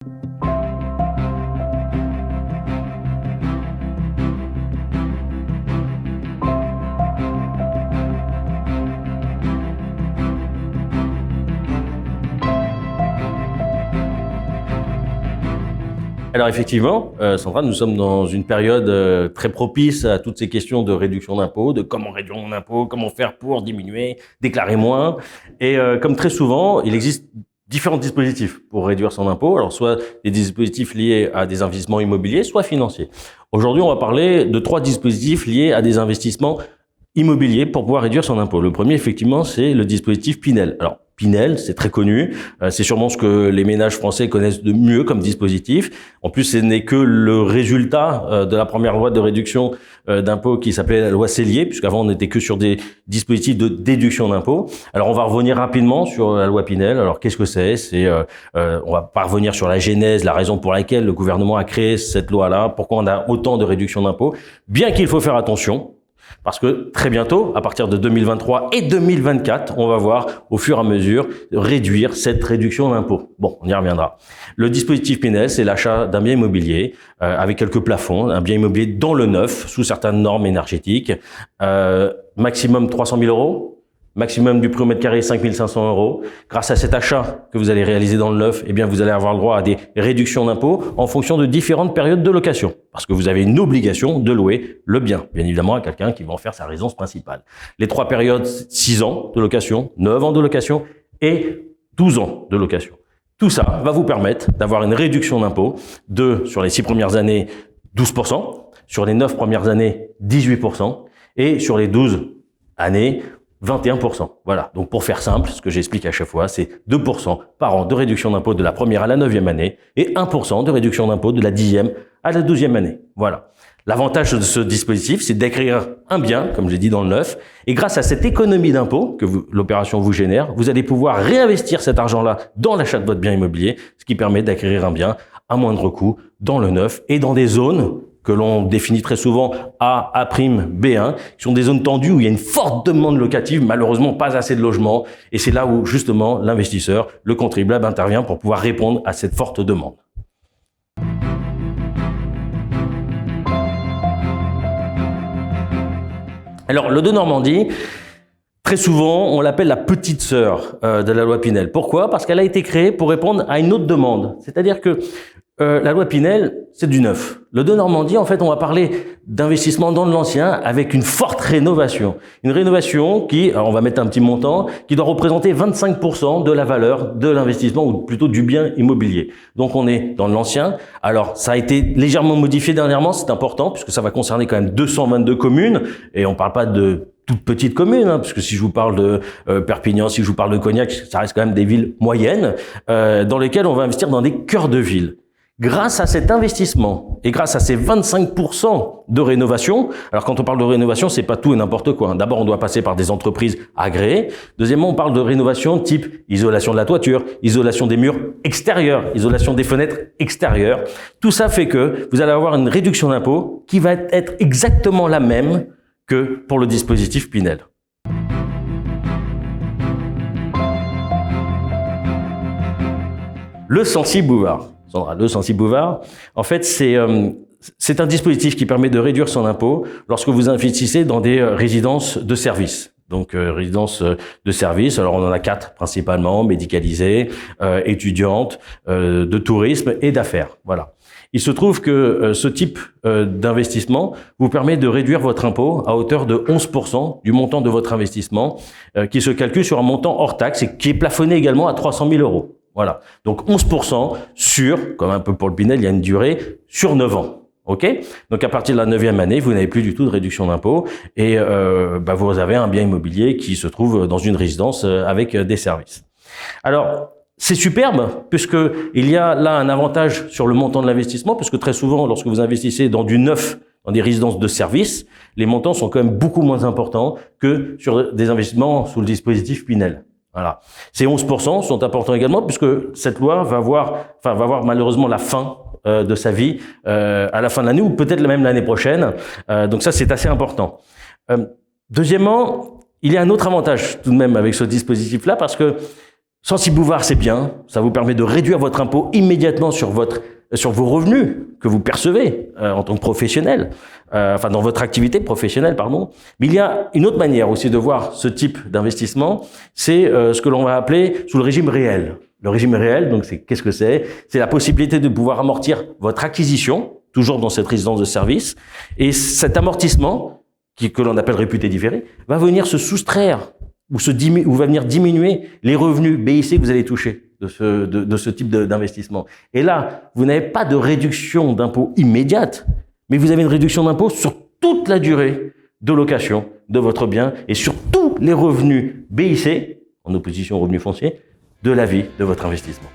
Alors effectivement, Sandra, nous sommes dans une période très propice à toutes ces questions de réduction d'impôts, de comment réduire mon impôt, comment faire pour diminuer, déclarer moins. Et comme très souvent, il existe différents dispositifs pour réduire son impôt. Alors soit des dispositifs liés à des investissements immobiliers, soit financiers. Aujourd'hui, on va parler de 3 dispositifs liés à des investissements immobiliers pour pouvoir réduire son impôt. Le premier, effectivement, c'est le dispositif Pinel. Alors, Pinel, c'est très connu, c'est sûrement ce que les ménages français connaissent de mieux comme dispositif. En plus, ce n'est que le résultat de la première loi de réduction d'impôts qui s'appelait la loi Sellier, puisqu'avant on n'était que sur des dispositifs de déduction d'impôts. Alors, on va revenir rapidement sur la loi Pinel. Alors, qu'est-ce que c'est ? On va pas revenir sur la genèse, la raison pour laquelle le gouvernement a créé cette loi-là, pourquoi on a autant de réduction d'impôts, bien qu'il faut faire attention. Parce que très bientôt, à partir de 2023 et 2024, on va voir au fur et à mesure réduire cette réduction d'impôt. Bon, on y reviendra. Le dispositif Pinel, c'est l'achat d'un bien immobilier avec quelques plafonds, un bien immobilier dans le neuf, sous certaines normes énergétiques, maximum 300 000 €. Maximum du prix au mètre carré, 5 500 €. Grâce à cet achat que vous allez réaliser dans le neuf, eh bien, vous allez avoir le droit à des réductions d'impôts en fonction de différentes périodes de location. Parce que vous avez une obligation de louer le bien, bien évidemment, à quelqu'un qui va en faire sa résidence principale. Les 3 périodes, 6 ans de location, 9 ans de location et 12 ans de location. Tout ça va vous permettre d'avoir une réduction d'impôt sur les 6 premières années, 12%, sur les 9 premières années, 18%, et sur les 12 années, 21%. Voilà. Donc, pour faire simple, ce que j'explique à chaque fois, c'est 2% par an de réduction d'impôt de la première à la 9e année et 1% de réduction d'impôt de la 10e à la 12e année. Voilà. L'avantage de ce dispositif, c'est d'acquérir un bien, comme j'ai dit dans le neuf, et grâce à cette économie d'impôt que l'opération vous génère, vous allez pouvoir réinvestir cet argent-là dans l'achat de votre bien immobilier, ce qui permet d'acquérir un bien à moindre coût dans le neuf et dans des zones que l'on définit très souvent A', B1, qui sont des zones tendues où il y a une forte demande locative, malheureusement pas assez de logements, et c'est là où justement l'investisseur, le contribuable intervient pour pouvoir répondre à cette forte demande. Alors, le Denormandie, très souvent, on l'appelle la petite sœur de la loi Pinel. Pourquoi ? Parce qu'elle a été créée pour répondre à une autre demande. C'est-à-dire que la loi Pinel, c'est du neuf. Le Denormandie, en fait, on va parler d'investissement dans de l'ancien avec une forte rénovation. Une rénovation qui, alors on va mettre un petit montant, qui doit représenter 25% de la valeur de l'investissement ou plutôt du bien immobilier. Donc on est dans l'ancien. Alors ça a été légèrement modifié dernièrement, c'est important puisque ça va concerner quand même 222 communes et on parle pas de toutes petites communes, parce que si je vous parle de Perpignan, si je vous parle de Cognac, ça reste quand même des villes moyennes dans lesquelles on va investir dans des cœurs de ville. Grâce à cet investissement et grâce à ces 25% de rénovation, alors quand on parle de rénovation, c'est pas tout et n'importe quoi. D'abord, on doit passer par des entreprises agréées. Deuxièmement, on parle de rénovation type isolation de la toiture, isolation des murs extérieurs, isolation des fenêtres extérieures. Tout ça fait que vous allez avoir une réduction d'impôt qui va être exactement la même que pour le dispositif Pinel. Le Censi-Bouvard. Sandra, le Censi-Bouvard, en fait, c'est un dispositif qui permet de réduire son impôt lorsque vous investissez dans des résidences de service. Donc, résidences de service, alors on en a 4 principalement, médicalisées, étudiantes, de tourisme et d'affaires. Voilà. Il se trouve que ce type d'investissement vous permet de réduire votre impôt à hauteur de 11% du montant de votre investissement, qui se calcule sur un montant hors taxe et qui est plafonné également à 300 000 €. Voilà. Donc 11% sur, comme un peu pour le Pinel, il y a une durée sur 9 ans. OK ? Donc à partir de la 9e année, vous n'avez plus du tout de réduction d'impôt et vous avez un bien immobilier qui se trouve dans une résidence avec des services. Alors, c'est superbe puisque il y a là un avantage sur le montant de l'investissement puisque très souvent, lorsque vous investissez dans du neuf, dans des résidences de services, les montants sont quand même beaucoup moins importants que sur des investissements sous le dispositif Pinel. Voilà. Ces 11% sont importants également puisque cette loi va voir malheureusement la fin de sa vie à la fin de l'année ou peut-être même l'année prochaine. Donc ça, c'est assez important. Deuxièmement, il y a un autre avantage tout de même avec ce dispositif-là parce que Censi-Bouvard, c'est bien, ça vous permet de réduire votre impôt immédiatement sur vos revenus que vous percevez en tant que professionnel, enfin dans votre activité professionnelle, pardon. Mais il y a une autre manière aussi de voir ce type d'investissement, c'est ce que l'on va appeler sous le régime réel. Le régime réel, donc qu'est-ce que c'est? C'est la possibilité de pouvoir amortir votre acquisition, toujours dans cette résidence de service, et cet amortissement, que l'on appelle réputé différé, va venir se soustraire ou va venir diminuer les revenus BIC que vous allez toucher de ce type d'investissement. Et là, vous n'avez pas de réduction d'impôt immédiate, mais vous avez une réduction d'impôt sur toute la durée de location de votre bien et sur tous les revenus BIC, en opposition aux revenus fonciers, de la vie de votre investissement.